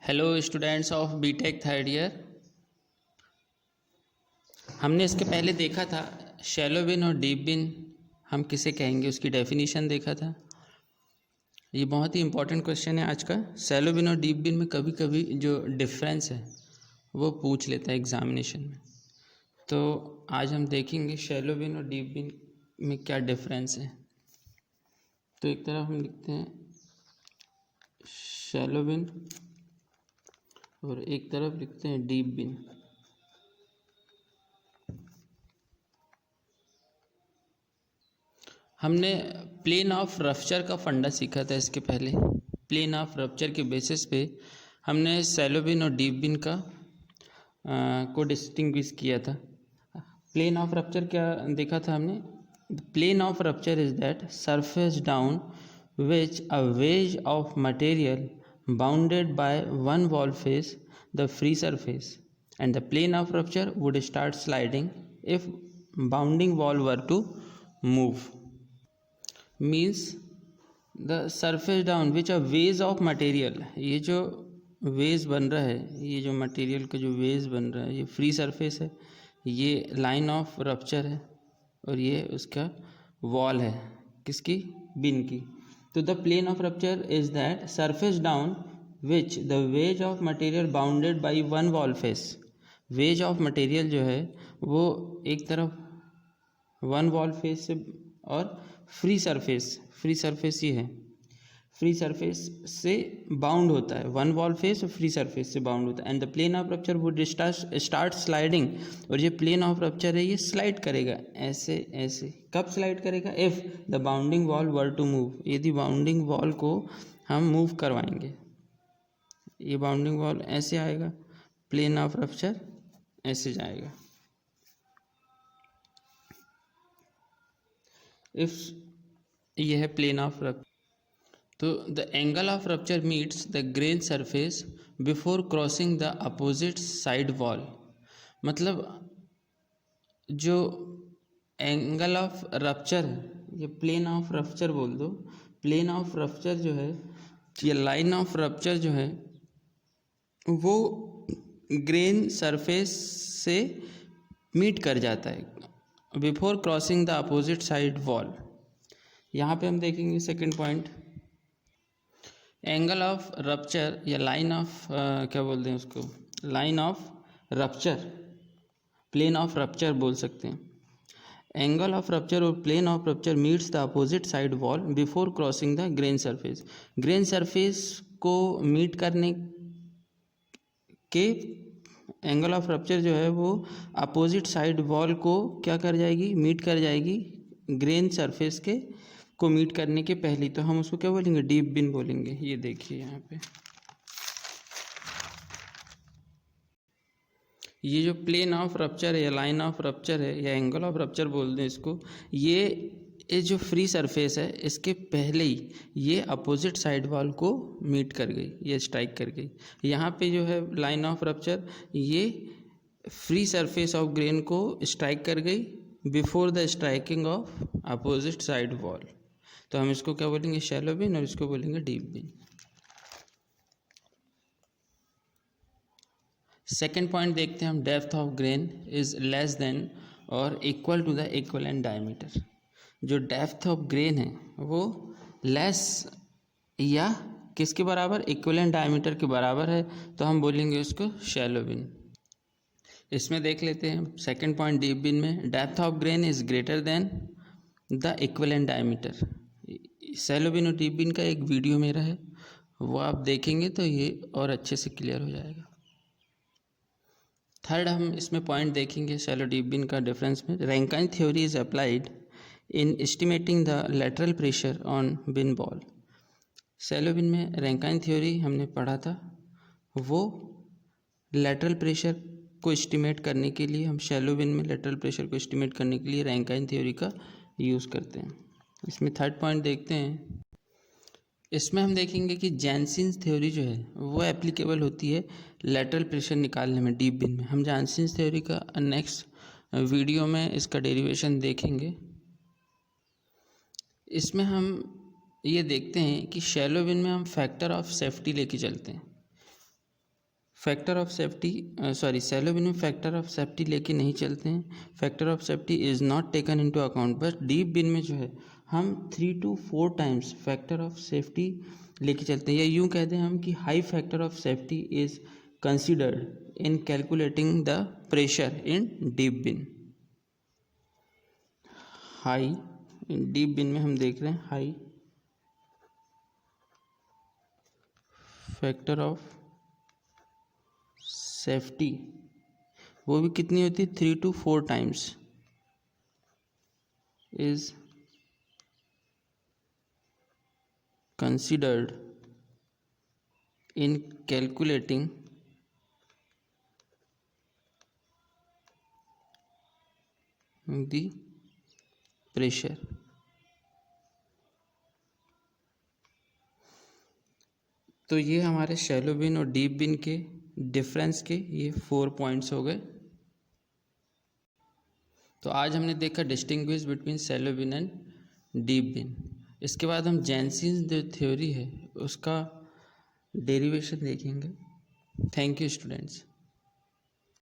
Hello students of BTech third year. हमने इसके पहले देखा था शैलो बिन और डीप बिन हम किसे कहेंगे, उसकी डेफिनेशन देखा था। ये बहुत ही इंपॉर्टेंट क्वेश्चन है आज का। शैलो बिन और डीप बिन में कभी कभी जो डिफरेंस है वो पूछ लेता है एग्जामिनेशन में। तो आज हम देखेंगे शैलो बिन और डीप बिन में क्या डिफरेंस है। तो एक तरफ हम लिखते हैं शैलो बिन और एक तरफ लिखते हैं डीप बिन। हमने प्लेन ऑफ रप्चर का फंडा सीखा था इसके पहले। प्लेन ऑफ रप्चर के बेसिस पे हमने शैलो बिन और डीप बिन का को डिस्टिंग्विश किया था। प्लेन ऑफ रप्चर क्या देखा था हमने? Plane of rupture is that surface down which a wedge of material bounded by one wall face the free surface, and the plane of rupture would start sliding if bounding wall were to move. Means the surface down which a wedge of material, ये जो veg बन रहा है, ये जो material का जो veg बन रहा है, ये फ्री सरफेस है, ये लाइन ऑफ रप्चर है और ये उसका वॉल है, किसकी? बिन की। तो the plane of rupture is that surface down which the wedge of material bounded by one wall face. Wedge of material जो है वो एक तरफ वन वॉल फेस से और फ्री सरफेस ही है, फ्री सरफेस से बाउंड होता है। वन वॉल फेस और फ्री सरफेस से बाउंड होता है। And the plane of rupture would start sliding, और ये प्लेन ऑफ रप्चर है ये स्लाइड करेगा ऐसे ऐसे। कब स्लाइड करेगा? If the bounding wall were to move, यदि बाउंडिंग वॉल को हम मूव करवाएंगे। ये बाउंडिंग वॉल ऐसे आएगा, प्लेन ऑफ रप्चर ऐसे जाएगा। इफ यह है प्लेन ऑफ रप्चर, तो the angle of rupture meets the grain surface before crossing the opposite side wall. मतलब जो एंगल ऑफ रप्चर है, ये प्लेन ऑफ रप्चर बोल दो। प्लेन ऑफ रप्चर जो है, ये लाइन ऑफ रप्चर जो है वो ग्रेन सरफेस से मीट कर जाता है before crossing the opposite side wall. यहाँ पे हम देखेंगे second point, angle of rupture या लाइन ऑफ क्या बोलते हैं उसको, line of rupture, plane of rupture बोल सकते हैं। एंगल ऑफ रप्चर और plane of rupture meets the opposite side wall before crossing the grain surface. Grain surface को मीट करने के एंगल ऑफ रप्चर जो है वो अपोजिट साइड वॉल को क्या कर जाएगी? मीट कर जाएगी ग्रेन सरफेस के को मीट करने के पहले। तो हम उसको क्या बोलेंगे? डीप बिन बोलेंगे। ये देखिए यहाँ पे ये जो प्लेन ऑफ रप्चर है या लाइन ऑफ रप्चर है या एंगल ऑफ रप्चर बोलते हैं इसको, ये जो फ्री सरफेस है इसके पहले ही ये अपोजिट साइड वॉल को मीट कर गई, ये स्ट्राइक कर गई। यहाँ पे जो है लाइन ऑफ रप्चर, ये फ्री सरफेस ऑफ ग्रेन को स्ट्राइक कर गई before the striking off opposite side wall. तो हम इसको क्या बोलेंगे? शैलो बिन, और इसको बोलेंगे डीप बिन। सेकेंड पॉइंट देखते हैं हम, depth of grain is less than और equal to the equivalent diameter. जो डेप्थ ऑफ ग्रेन है वो लेस या किसके बराबर? इक्विवेलेंट डायमीटर के बराबर है, तो हम बोलेंगे उसको शैलो बिन। इसमें देख लेते हैं सेकेंड पॉइंट डीप बिन में, depth of grain is greater than the equivalent diameter. Shallow bin और डीप बिन का एक वीडियो मेरा है, वो आप देखेंगे तो ये और अच्छे से क्लियर हो जाएगा। थर्ड हम इसमें पॉइंट देखेंगे शैलो डीप बिन का डिफरेंस में, Rankine theory is applied in estimating the lateral pressure on bin wall. Shallow bin में रैंकाइन थ्योरी हमने पढ़ा था, वो लेटरल प्रेशर को एस्टिमेट करने के लिए हम शैलो बिन में लेटरल प्रेशर को एस्टिमेट करने के लिए रैंकाइन थ्योरी का यूज़ करते हैं। इसमें थर्ड पॉइंट देखते हैं, इसमें हम देखेंगे कि जैनसिन्स थ्योरी जो है वो एप्लीकेबल होती है लेटरल प्रेशर निकालने में डीप बिन में। हम जैनसिन्स थ्योरी का नेक्स्ट वीडियो में इसका डेरिवेशन देखेंगे। इसमें हम ये देखते हैं कि शैलो बिन में हम फैक्टर ऑफ सेफ्टी लेके चलते हैं। Factor of safety shallow bin में फैक्टर ऑफ सेफ्टी लेके नहीं चलते हैं, factor of safety is not taken into account. But deep bin में जो है हम 3 to 4 times factor of safety लेके चलते हैं, या यूँ कह दें हम कि high factor of safety is considered in calculating the pressure in deep bin. High deep bin में हम देख रहे हैं हाई फैक्टर ऑफ सेफ्टी, वो भी कितनी होती है 3 to 4 times is considered in calculating the pressure. तो ये हमारे शैलो बिन और डीप बिन के डिफरेंस के ये 4 पॉइंट्स हो गए। तो आज हमने देखा distinguish between shallow bin and deep bin. इसके बाद हम जेनसेन जो थ्योरी है उसका डेरिवेशन देखेंगे। Thank you students.